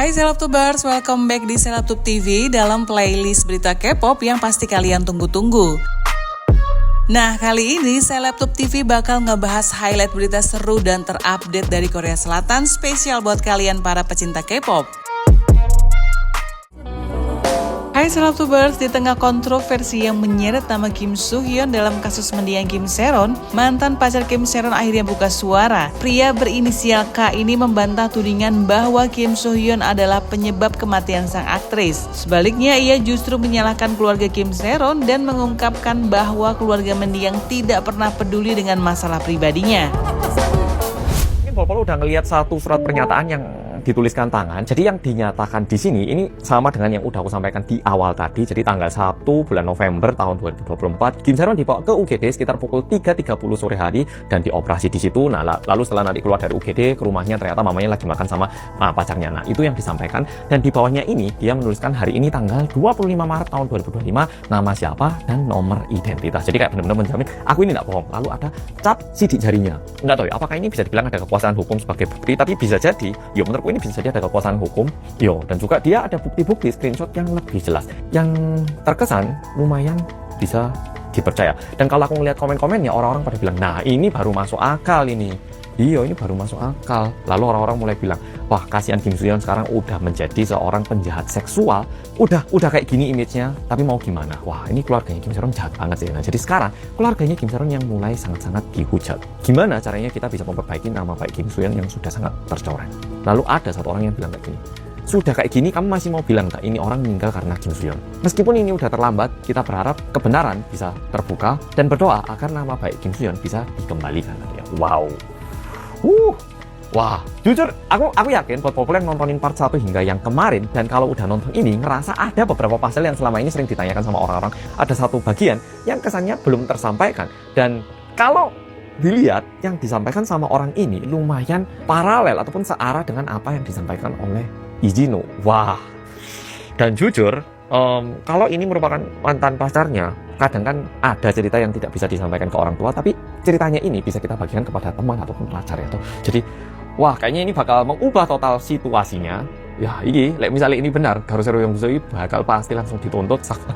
Hai Selebtubers, welcome back di Selebtube TV dalam playlist berita K-pop yang pasti kalian tunggu-tunggu. Nah, kali ini Selebtube TV bakal ngebahas highlight berita seru dan terupdate dari Korea Selatan spesial buat kalian para pecinta K-pop. Hai Selebtubers, di tengah kontroversi yang menyeret nama Kim Soo-hyun dalam kasus mendiang Kim Se-ron, mantan pacar Kim Se-ron akhirnya buka suara. Pria berinisial K ini membantah tudingan bahwa Kim Soo-hyun adalah penyebab kematian sang aktris. Sebaliknya, ia justru menyalahkan keluarga Kim Se-ron dan mengungkapkan bahwa keluarga mendiang tidak pernah peduli dengan masalah pribadinya. Ini Pol udah ngelihat satu surat pernyataan yang dituliskan tangan. Jadi yang dinyatakan di sini ini sama dengan yang udah aku sampaikan di awal tadi. Jadi tanggal 1 bulan November tahun 2024, Kim Se-ron dibawa ke UGD sekitar pukul 3.30 sore hari dan dioperasi di situ. Nah, lalu setelah nanti keluar dari UGD ke rumahnya, ternyata mamanya lagi makan sama pacarnya. Nah, itu yang disampaikan. Dan di bawahnya ini dia menuliskan hari ini tanggal 25 Maret tahun 2025, nama siapa dan nomor identitas. Jadi kayak benar-benar menjamin aku ini nggak bohong. Lalu ada cap sidik jarinya. Nggak tahu ya, apakah ini bisa dibilang ada kekuasaan hukum sebagai bukti, tapi bisa jadi, ya menurutku ini bisa jadi ada kekuasaan hukum, dan juga dia ada bukti-bukti screenshot yang lebih jelas, yang terkesan lumayan bisa dipercaya. Dan kalau aku ngeliat komen-komennya, orang-orang pada bilang, nah ini baru masuk akal ini. Iya, ini baru masuk akal. Lalu orang-orang mulai bilang, wah kasihan Kim Soo-hyun sekarang udah menjadi seorang penjahat seksual, udah kayak gini image-nya, tapi mau gimana? Wah, ini keluarganya Kim Se-ron jahat banget sih. Nah, jadi sekarang keluarganya Kim Se-ron yang mulai sangat-sangat dihujat. Gimana caranya kita bisa memperbaiki nama baik Kim Soo-hyun yang sudah sangat tercoreng? Lalu ada satu orang yang bilang kayak gini, sudah kayak gini kamu masih mau bilang tak ini orang meninggal karena Kim Soo-hyun? Meskipun ini udah terlambat, kita berharap kebenaran bisa terbuka dan berdoa agar nama baik Kim Soo-hyun bisa dikembalikan. Wow. Wah, jujur aku yakin buat populer nontonin part 1 hingga yang kemarin, dan kalau udah nonton ini ngerasa ada beberapa pasal yang selama ini sering ditanyakan sama orang-orang. Ada satu bagian yang kesannya belum tersampaikan, dan kalau dilihat yang disampaikan sama orang ini lumayan paralel ataupun searah dengan apa yang disampaikan oleh Lee Ji-no. Wah, dan jujur kalau ini merupakan mantan pacarnya, kadang kan ada cerita yang tidak bisa disampaikan ke orang tua, tapi ceritanya ini bisa kita bagikan kepada teman ataupun pacar ya. Jadi, wah kayaknya ini bakal mengubah total situasinya. Ya, misalnya ini benar, Garosu Yongsu bakal pasti langsung dituntut sama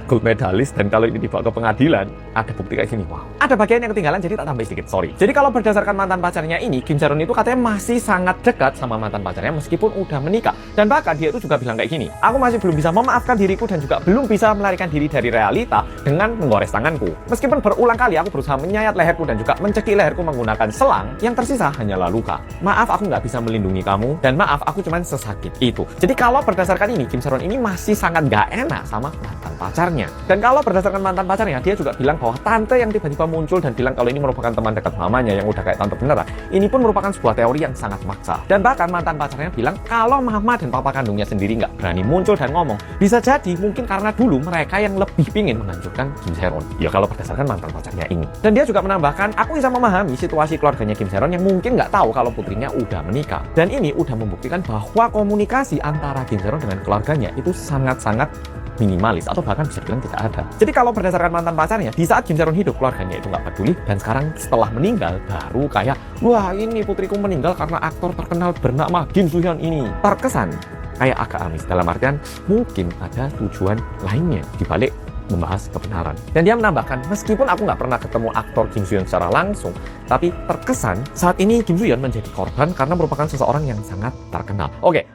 gold medalist, dan kalau ini dibawa ke pengadilan ada bukti kayak gini. Wah, ada bagian yang ketinggalan, jadi tak tambah sedikit, sorry. Jadi kalau berdasarkan mantan pacarnya ini, Kim Se-ron itu katanya masih sangat dekat sama mantan pacarnya meskipun udah menikah, dan bahkan dia itu juga bilang kayak gini, aku masih belum bisa memaafkan diriku dan juga belum bisa melarikan diri dari realita dengan menggores tanganku. Meskipun berulang kali aku berusaha menyayat leherku dan juga mencekik leherku menggunakan selang, yang tersisa hanyalah luka. Maaf aku nggak bisa melindungi kamu, dan maaf aku cuman sesakit itu. Jadi kalau berdasarkan ini, Kim Se-ron ini masih sangat nggak enak sama mantan pacarnya. Dan kalau berdasarkan mantan pacarnya, dia juga bilang bahwa tante yang tiba-tiba muncul dan bilang kalau ini merupakan teman dekat mamanya yang udah kayak tante beneran, ini pun merupakan sebuah teori yang sangat maksa. Dan bahkan mantan pacarnya bilang kalau mama dan papa kandungnya sendiri nggak berani muncul dan ngomong, bisa jadi mungkin karena dulu mereka yang lebih pingin menghancurkan Kim Se-ron. Ya kalau berdasarkan mantan pacarnya ini. Dan dia juga menambahkan, aku bisa memahami situasi keluarganya Kim Se-ron yang mungkin nggak tahu kalau putrinya udah menikah. Dan ini udah membuktikan bahwa komunikasi antara Kim Se-ron dengan keluarganya itu sangat-sangat minimalis atau bahkan bisa dibilang tidak ada. Jadi kalau berdasarkan mantan pacarnya, di saat Kim Se-ron hidup keluarganya itu nggak peduli, dan sekarang setelah meninggal baru kayak, wah ini putriku meninggal karena aktor terkenal bernama Kim Soo-hyun ini. Terkesan kayak agak amis, dalam artian mungkin ada tujuan lainnya dibalik membahas kebenaran. Dan dia menambahkan, meskipun aku nggak pernah ketemu aktor Kim Soo-hyun secara langsung, tapi terkesan saat ini Kim Soo-hyun menjadi korban karena merupakan seseorang yang sangat terkenal. Oke.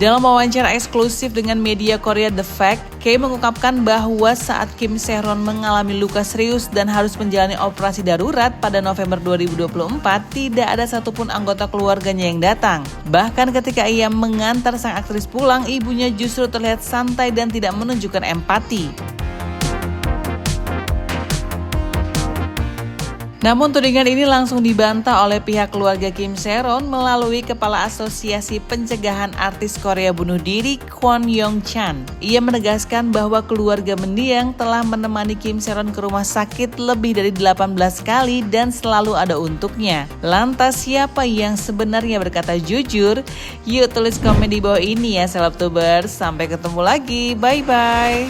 Dalam wawancara eksklusif dengan media Korea The Fact, Kay mengungkapkan bahwa saat Kim Se-ron mengalami luka serius dan harus menjalani operasi darurat pada November 2024, tidak ada satupun anggota keluarganya yang datang. Bahkan ketika ia mengantar sang aktris pulang, ibunya justru terlihat santai dan tidak menunjukkan empati. Namun tudingan ini langsung dibantah oleh pihak keluarga Kim Se-ron melalui Kepala Asosiasi Pencegahan Artis Korea Bunuh Diri Kwon Yong-chan. Ia menegaskan bahwa keluarga mendiang telah menemani Kim Se-ron ke rumah sakit lebih dari 18 kali dan selalu ada untuknya. Lantas siapa yang sebenarnya berkata jujur? Yuk tulis komen di bawah ini ya Selebtubers. Sampai ketemu lagi, bye-bye.